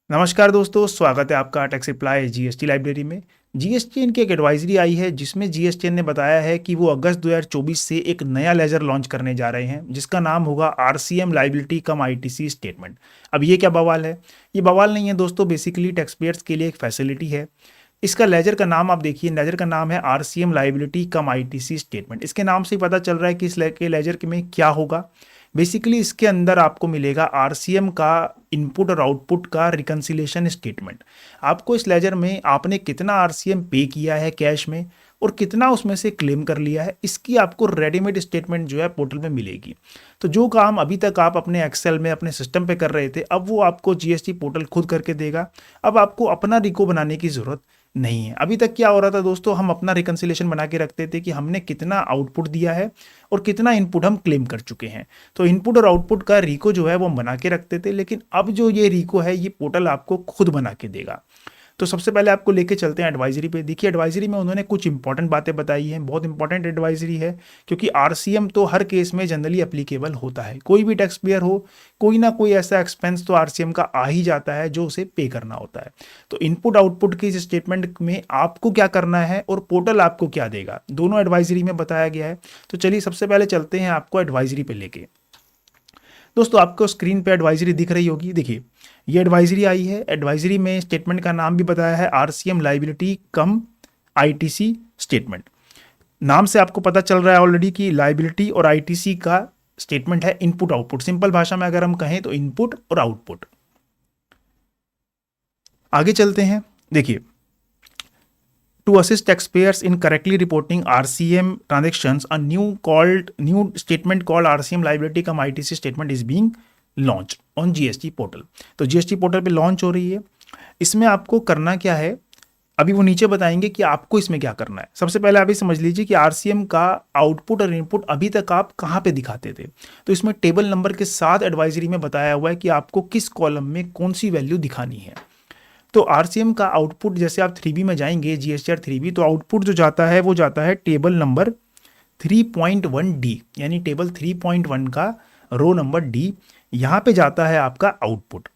नमस्कार दोस्तों, स्वागत है आपका टैक्स रिप्लाई जीएसटी लाइब्रेरी में। जीएसटीएन की एक एडवाइजरी आई है जिसमें जीएसटीएन ने बताया है कि वो अगस्त 2024 से एक नया लेजर लॉन्च करने जा रहे हैं जिसका नाम होगा आरसीएम लाइबिलिटी कम आईटीसी स्टेटमेंट। अब ये क्या बवाल है? ये बवाल नहीं है दोस्तों, बेसिकली टैक्स पेयर्स के लिए एक फैसिलिटी है। इसका लेजर का नाम आप देखिए, लेजर का नाम है आरसीएम लाइबिलिटी कम आईटीसी स्टेटमेंट। इसके नाम से ही पता चल रहा है कि इस लेजर में क्या होगा। बेसिकली इसके अंदर आपको मिलेगा आरसीएम का इनपुट और आउटपुट का रिकंसिलेशन स्टेटमेंट। आपको इस लेजर में आपने कितना आरसीएम पे किया है कैश में और कितना उसमें से क्लेम कर लिया है, इसकी आपको रेडीमेड स्टेटमेंट जो है पोर्टल में मिलेगी। तो जो काम अभी तक आप अपने एक्सेल में अपने सिस्टम पे कर रहे थे, अब वो आपको जीएसटी पोर्टल खुद करके देगा। अब आपको अपना रिको बनाने की जरूरत नहीं है। अभी तक क्या हो रहा था दोस्तों, हम अपना रिकंसिलेशन बना के रखते थे कि हमने कितना आउटपुट दिया है और कितना इनपुट हम क्लेम कर चुके हैं। तो इनपुट और आउटपुट का रिको जो है वो बना के रखते थे, लेकिन अब जो ये रिको है ये पोर्टल आपको खुद बना के देगा। तो सबसे पहले आपको लेके चलते हैं एडवाइजरी पे। देखिए एडवाइजरी में उन्होंने कुछ इंपॉर्टेंट बातें बताई हैं, बहुत इंपॉर्टेंट एडवाइजरी है क्योंकि आरसीएम तो हर केस में जनरली एप्लीकेबल होता है। कोई भी टैक्स पेयर हो, कोई ना कोई ऐसा एक्सपेंस तो आरसीएम का आ ही जाता है जो उसे पे करना होता है। तो इनपुट आउटपुट की इस स्टेटमेंट में आपको क्या करना है और पोर्टल आपको क्या देगा, दोनों एडवाइजरी में बताया गया है। तो चलिए सबसे पहले चलते हैं आपको एडवाइजरी पे लेके। दोस्तों आपको स्क्रीन पे एडवाइजरी दिख रही होगी, देखिए ये एडवाइजरी आई है। एडवाइजरी में स्टेटमेंट का नाम भी बताया है आरसीएम लाइबिलिटी कम आईटीसी स्टेटमेंट। नाम से आपको पता चल रहा है ऑलरेडी कि लाइबिलिटी और आईटीसी का स्टेटमेंट है इनपुट आउटपुट। सिंपल भाषा में अगर हम कहें तो इनपुट और आउटपुट। आगे चलते हैं, देखिए to assist taxpayers in correctly reporting RCM transactions, a new statement called RCM liability cum ITC statement is being launched on GST portal। तो GST पोर्टल पे लॉन्च हो रही है। इसमें आपको करना क्या है, अभी वो नीचे बताएंगे कि आपको इसमें क्या करना है। सबसे पहले आप ये समझ लीजिए कि आरसीएम का आउटपुट और इनपुट अभी तक आप कहाँ पे दिखाते थे। तो इसमें टेबल नंबर के साथ एडवाइजरी में बताया हुआ है कि आपको किस कॉलम में कौन सी वैल्यू दिखानी है। तो आरसीएम का आउटपुट, जैसे आप 3B में जाएंगे जीएसटीआर 3B, तो आउटपुट जो जाता है वो जाता है टेबल नंबर 3.1D, यानी टेबल 3.1 का रो नंबर डी, यहाँ पे जाता है आपका आउटपुट।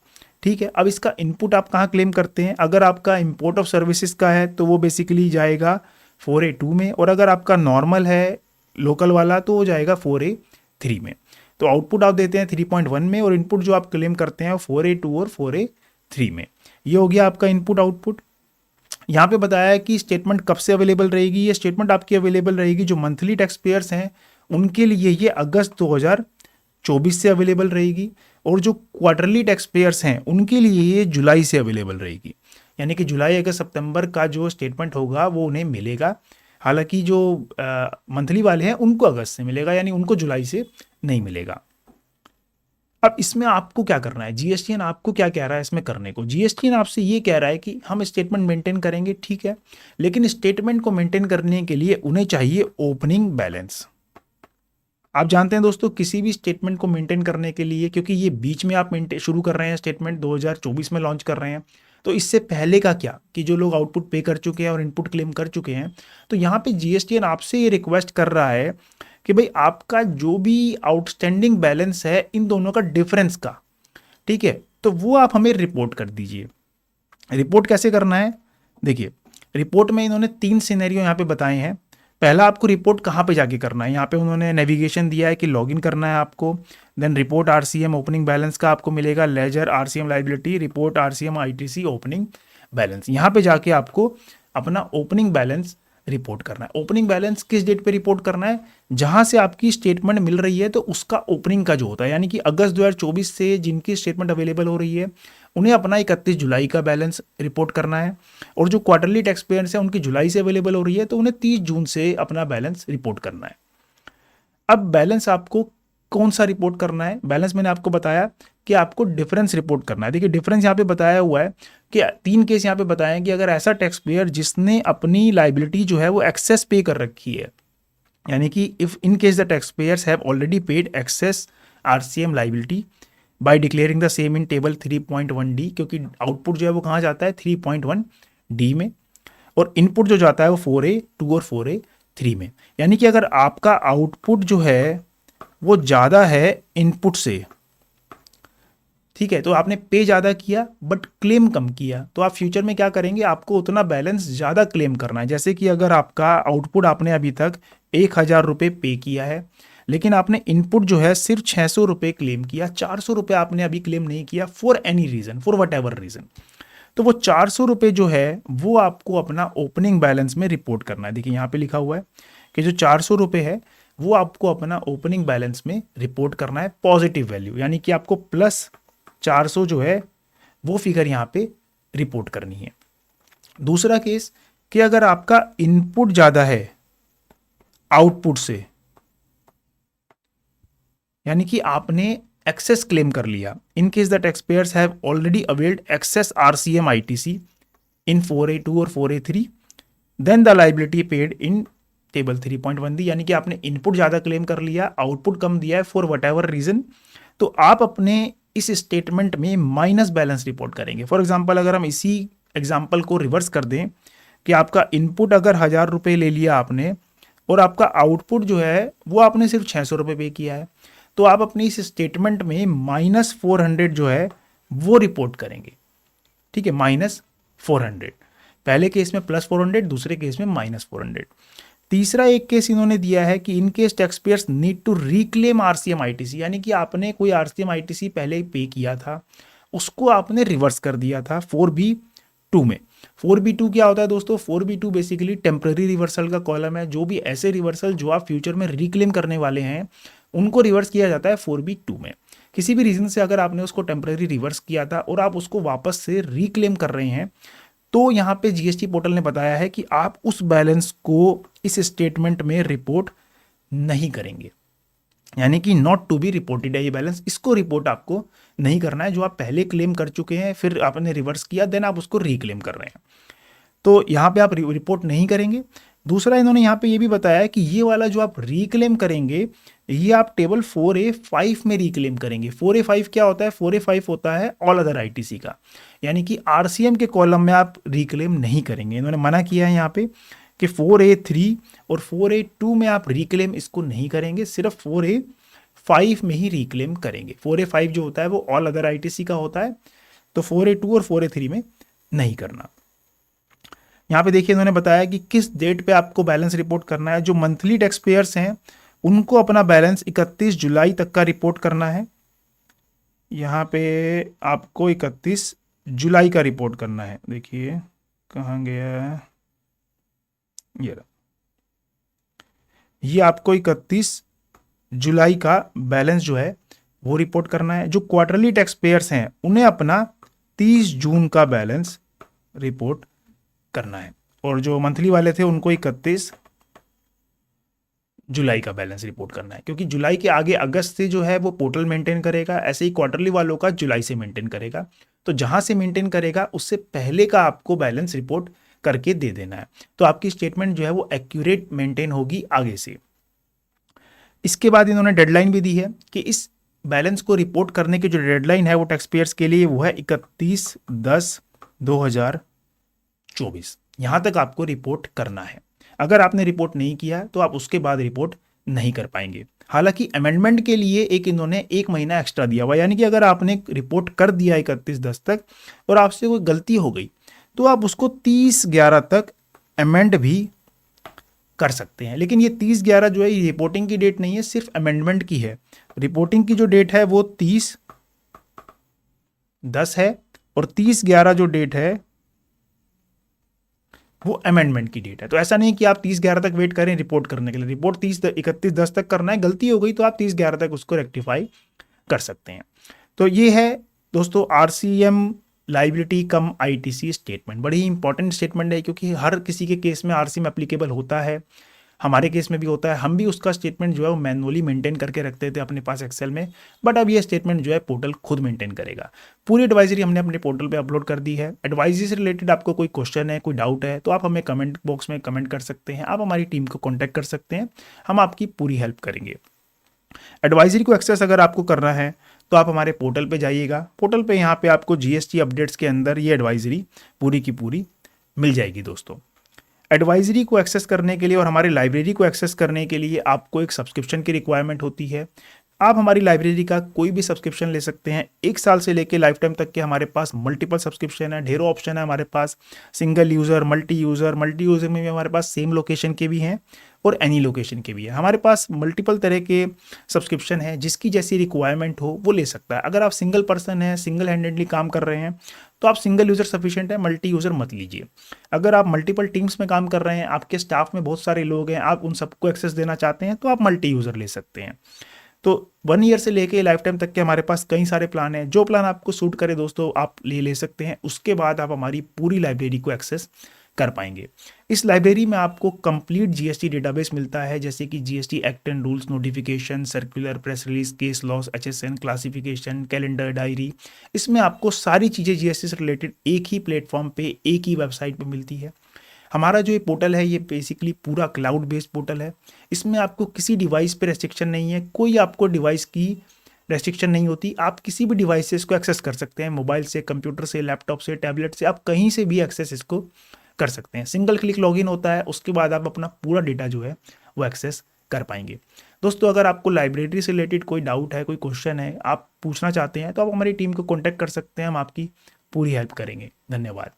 ठीक है, अब इसका इनपुट आप कहाँ क्लेम करते हैं? अगर आपका इंपोर्ट ऑफ सर्विसेज का है तो वो बेसिकली जाएगा 4A2 में, और अगर आपका नॉर्मल है लोकल वाला तो वो जाएगा 4A3 में। तो आउटपुट आप देते हैं 3.1 में और इनपुट जो आप क्लेम करते हैं 4A2 और 4A3 में। ये हो गया आपका इनपुट आउटपुट। यहाँ पे बताया है कि स्टेटमेंट कब से अवेलेबल रहेगी। ये स्टेटमेंट आपकी अवेलेबल रहेगी जो मंथली टैक्स पेयर्स हैं उनके लिए ये अगस्त 2024 से अवेलेबल रहेगी, और जो क्वार्टरली टैक्स पेयर्स हैं उनके लिए ये जुलाई से अवेलेबल रहेगी। यानी कि जुलाई अगस्त सितंबर का जो स्टेटमेंट होगा वो उन्हें मिलेगा। हालांकि जो मंथली वाले हैं उनको अगस्त से मिलेगा, यानी उनको जुलाई से नहीं मिलेगा। अब इसमें आपको क्या करना है, जीएसटीएन आपको क्या कह रहा है इसमें करने को? जीएसटीएन आपसे ये कह रहा है कि हम स्टेटमेंट मेंटेन करेंगे, ठीक है, लेकिन स्टेटमेंट को मेंटेन करने के लिए उन्हें चाहिए ओपनिंग बैलेंस। आप जानते हैं दोस्तों, किसी भी स्टेटमेंट को मेंटेन करने के लिए, क्योंकि ये बीच में आप शुरू कर रहे हैं, स्टेटमेंट 2024 में लॉन्च कर रहे हैं, तो इससे पहले का क्या कि जो लोग आउटपुट पे कर चुके हैं और इनपुट क्लेम कर चुके हैं, तो यहाँ पे जीएसटीएन आपसे ये रिक्वेस्ट कर रहा है कि भाई आपका जो भी आउटस्टैंडिंग बैलेंस है इन दोनों का डिफरेंस का, ठीक है, तो वो आप हमें रिपोर्ट कर दीजिए। रिपोर्ट कैसे करना है? देखिए रिपोर्ट में इन्होंने 3 सिनेरियो यहाँ पे बताए हैं। पहला, आपको रिपोर्ट कहाँ पे जाके करना है, यहाँ पे उन्होंने नेविगेशन दिया है कि लॉगिन करना है आपको। Then report RCM opening balance का आपको मिलेगा, ledger RCM liability report RCM ITC opening balance. यहाँ पे जाके आपको अपना ओपनिंग बैलेंस रिपोर्ट करना है। ओपनिंग बैलेंस किस डेट पे रिपोर्ट करना है? जहां से आपकी स्टेटमेंट मिल रही है तो उसका ओपनिंग का जो होता है, यानी कि अगस्त 2024 से जिनकी स्टेटमेंट अवेलेबल हो रही है उन्हें अपना 31 जुलाई का बैलेंस रिपोर्ट करना है, और जो क्वार्टरली टैक्स पेयर्स हैं उनकी जुलाई से अवेलेबल हो रही है तो उन्हें 30 जून से अपना बैलेंस रिपोर्ट करना है। अब बैलेंस आपको कौन सा रिपोर्ट करना है? बैलेंस मैंने आपको बताया कि आपको डिफरेंस रिपोर्ट करना है। देखिए डिफरेंस यहाँ पे बताया हुआ है कि 3 केस यहाँ पे बताए हैं कि अगर ऐसा टैक्स पेयर जिसने अपनी लाइबिलिटी जो है वो एक्सेस पे कर रखी है, यानी कि if in case the tax payers have already paid excess RCM liability by declaring the same in table 3.1D, क्योंकि आउटपुट जो है वो कहाँ जाता है 3.1D में, और इनपुट जो जाता है वो 4A2 और 4A3 में। यानी कि अगर आपका आउटपुट जो है वो ज़्यादा है इनपुट से, ठीक है, तो आपने पे ज़्यादा किया बट क्लेम कम किया, तो आप फ्यूचर में क्या करेंगे, आपको उतना बैलेंस ज़्यादा क्लेम करना है। जैसे कि अगर आपका आउटपुट आपने अभी तक 1,000 रुपये पे किया है, लेकिन आपने इनपुट जो है सिर्फ 600 रुपये क्लेम किया, 400 रुपये आपने अभी क्लेम नहीं किया for any reason, for what ever reason, तो वो 400 रुपये जो है वो आपको अपना ओपनिंग बैलेंस में रिपोर्ट करना है। देखिए यहाँ पे लिखा हुआ है कि जो 400 रुपये है वो आपको अपना ओपनिंग बैलेंस में रिपोर्ट करना है पॉजिटिव वैल्यू, यानी कि आपको +400 जो है वो फिगर यहाँ पे रिपोर्ट करनी है। दूसरा केस कि अगर आपका इनपुट ज़्यादा है आउटपुट से, यानी कि आपने एक्सेस क्लेम कर लिया, in case the tax payers have already availed excess RCM ITC in 4A2 और 4A3, then the liability paid in table 3.1 D, यानी कि आपने इनपुट ज़्यादा क्लेम कर लिया, आउटपुट कम दिया है फॉर वट एवर रीज़न, तो आप अपने इस स्टेटमेंट में माइनस बैलेंस रिपोर्ट करेंगे। फॉर एग्जांपल अगर हम इसी एग्जांपल को रिवर्स कर दें कि आपका इनपुट अगर 1,000 रुपये ले लिया आपने और आपका आउटपुट जो है वो आपने सिर्फ 600 रुपये पे किया है, तो आप अपनी इस स्टेटमेंट में -400 जो है वो रिपोर्ट करेंगे। ठीक है, -400, पहले केस में +400, दूसरे केस में -400। तीसरा एक केस इन्होंने दिया है कि in case tax payers need to reclaim RCM ITC, यानी कि आपने कोई आरसीएम आईटीसी पहले पे किया था, उसको आपने रिवर्स कर दिया था 4B2 में। 4B2 क्या होता है दोस्तों, 4B2 बेसिकली टेम्पररी रिवर्सल का कॉलम है। जो भी ऐसे रिवर्सल जो आप फ्यूचर में रिक्लेम करने वाले हैं उनको रिवर्स किया जाता है 4B2 में। किसी भी रीजन से अगर आपने उसको टेम्पररी रिवर्स किया था और आप उसको वापस से रिक्लेम कर रहे हैं, तो यहाँ पे जीएसटी पोर्टल ने बताया है कि आप उस बैलेंस को इस स्टेटमेंट में रिपोर्ट नहीं करेंगे, यानी कि नॉट टू बी रिपोर्टेड है ये बैलेंस, इसको रिपोर्ट आपको नहीं करना है। जो आप पहले क्लेम कर चुके हैं फिर आपने रिवर्स किया, देन आप उसको रिक्लेम कर रहे हैं, तो यहाँ पे आप रिपोर्ट नहीं करेंगे। दूसरा इन्होंने यहाँ पे ये भी बताया है कि ये वाला जो आप रिक्लेम करेंगे ये आप टेबल 4A5 में रिक्लेम करेंगे। 4A5 क्या होता है, 4A5 होता है ऑल अदर आईटीसी का, यानी कि आरसीएम के कॉलम में आप रिक्लेम नहीं करेंगे। इन्होंने मना किया है यहाँ पे कि 4A3 और 4A2 में आप रिक्लेम इसको नहीं करेंगे, सिर्फ 4A5 में ही रिक्लेम करेंगे। 4A5 जो होता है वो ऑल अदर आईटीसी का होता है, तो 4A2 और 4A3 में नहीं करना। यहाँ पे देखिए इन्होंने बताया कि किस डेट पे आपको बैलेंस रिपोर्ट करना है। जो मंथली टैक्स पेयर्स हैं उनको अपना बैलेंस 31 जुलाई तक का रिपोर्ट करना है। यहाँ पे आपको 31 जुलाई का रिपोर्ट करना है। देखिए कहाँ गया है, ये आपको 31 जुलाई का बैलेंस जो है वो रिपोर्ट करना है। जो क्वार्टरली टैक्स पेयर्स हैं उन्हें अपना 30 जून का बैलेंस रिपोर्ट करना है, और जो मंथली वाले थे उनको 31 जुलाई का बैलेंस रिपोर्ट करना है, क्योंकि जुलाई के आगे अगस्त से जो है वो पोर्टल मेंटेन करेगा, ऐसे ही क्वार्टरली वालों का जुलाई से मेंटेन करेगा। तो जहां से मेंटेन करेगा उससे पहले का आपको बैलेंस रिपोर्ट करके दे देना है, तो आपकी स्टेटमेंट जो है वो एक्यूरेट मेंटेन होगी आगे से। इसके बाद इन्होंने डेडलाइन भी दी है कि इस बैलेंस को रिपोर्ट करने की जो डेडलाइन है वो टैक्स पेयर्स के लिए वो है 31/10/2024। यहां तक आपको रिपोर्ट करना है। अगर आपने रिपोर्ट नहीं किया तो आप उसके बाद रिपोर्ट नहीं कर पाएंगे। हालांकि अमेंडमेंट के लिए इन्होंने 1 महीना एक्स्ट्रा दिया हुआ, यानी कि अगर आपने रिपोर्ट कर दिया 31/10 तक और आपसे कोई गलती हो गई तो आप उसको 30/11 तक अमेंड भी कर सकते हैं। लेकिन ये 30/11 जो है ये रिपोर्टिंग की डेट नहीं है, सिर्फ अमेंडमेंट की है। रिपोर्टिंग की जो डेट है वो 30/10 है और 30/11 जो डेट है वो अमेंडमेंट की डेट है। तो ऐसा नहीं कि आप 30/11 तक वेट करें रिपोर्ट करने के लिए, रिपोर्ट 31/10 तक करना है। गलती हो गई तो आप 30/11 तक उसको रेक्टिफाई कर सकते हैं। तो ये है दोस्तों आरसीएम लाइबिलिटी कम आईटीसी स्टेटमेंट। बड़ी इंपॉर्टेंट स्टेटमेंट है क्योंकि हर किसी के केस में आरसीएम एप्लीकेबल होता है, हमारे केस में भी होता है। हम भी उसका स्टेटमेंट जो है वो मैनुअली मेंटेन करके रखते थे अपने पास एक्सेल में, बट अब ये स्टेटमेंट जो है पोर्टल खुद मेंटेन करेगा। पूरी एडवाइजरी हमने अपने पोर्टल पे अपलोड कर दी है। एडवाइजरी से रिलेटेड आपको कोई क्वेश्चन है, कोई डाउट है तो आप हमें कमेंट बॉक्स में कमेंट कर सकते हैं, आप हमारी टीम को कॉन्टैक्ट कर सकते हैं, हम आपकी पूरी हेल्प करेंगे। एडवाइजरी को एक्सेस अगर आपको करना है तो आप हमारे पोर्टल पे जाइएगा। पोर्टल पे यहाँ पे आपको जीएसटी अपडेट्स के अंदर ये एडवाइजरी पूरी की पूरी मिल जाएगी। दोस्तों एडवाइजरी को एक्सेस करने के लिए और हमारी लाइब्रेरी को एक्सेस करने के लिए आपको एक सब्सक्रिप्शन की रिक्वायरमेंट होती है। आप हमारी लाइब्रेरी का कोई भी सब्सक्रिप्शन ले सकते हैं, 1 साल से लेके लाइफ टाइम तक के हमारे पास मल्टीपल सब्सक्रिप्शन है, ढेरों ऑप्शन है हमारे पास, सिंगल यूज़र, मल्टी यूज़र में भी हमारे पास सेम लोकेशन के भी हैं और एनी लोकेशन के भी है। हमारे पास मल्टीपल तरह के सब्सक्रिप्शन है, जिसकी जैसी रिक्वायरमेंट हो वो ले सकता है। अगर आप सिंगल पर्सन हैं, सिंगल हैंडेडली काम कर रहे हैं, तो आप सिंगल यूज़र सफिशिएंट है, मल्टी यूज़र मत लीजिए। अगर आप मल्टीपल टीम्स में काम कर रहे हैं, आपके स्टाफ में बहुत सारे लोग हैं, आप उन सबको एक्सेस देना चाहते हैं, तो आप मल्टी यूज़र ले सकते हैं। तो 1 ईयर से लेके लाइफ टाइम तक के हमारे पास कई सारे प्लान हैं। जो प्लान आपको सूट करे दोस्तों, आप ले सकते हैं। उसके बाद आप हमारी पूरी लाइब्रेरी को एक्सेस कर पाएंगे। इस लाइब्रेरी में आपको कंप्लीट जीएसटी डेटाबेस मिलता है, जैसे कि GST act and rules, notification, circular, press release, case laws, HSN, classification, calendar, diary. इसमें आपको सारी चीज़ें जीएसटी से रिलेटेड एक ही प्लेटफॉर्म पे, एक ही वेबसाइट पे मिलती है। हमारा जो ये पोर्टल है, ये बेसिकली पूरा क्लाउड बेस्ड पोर्टल है। इसमें आपको किसी डिवाइस पे रेस्ट्रिक्शन नहीं है, कोई आपको डिवाइस की रेस्ट्रिक्शन नहीं होती। आप किसी भी डिवाइस से इसको एक्सेस कर सकते हैं, मोबाइल से, कंप्यूटर से, लैपटॉप से, टैबलेट से, आप कहीं से भी एक्सेस इसको कर सकते हैं। सिंगल क्लिक लॉगिन होता है, उसके बाद आप अपना पूरा डेटा जो है वो एक्सेस कर पाएंगे। दोस्तों, अगर आपको लाइब्रेरी से रिलेटेड कोई डाउट है, कोई क्वेश्चन है, आप पूछना चाहते हैं, तो आप हमारी टीम को कॉन्टैक्ट कर सकते हैं, हम आपकी पूरी हेल्प करेंगे। धन्यवाद।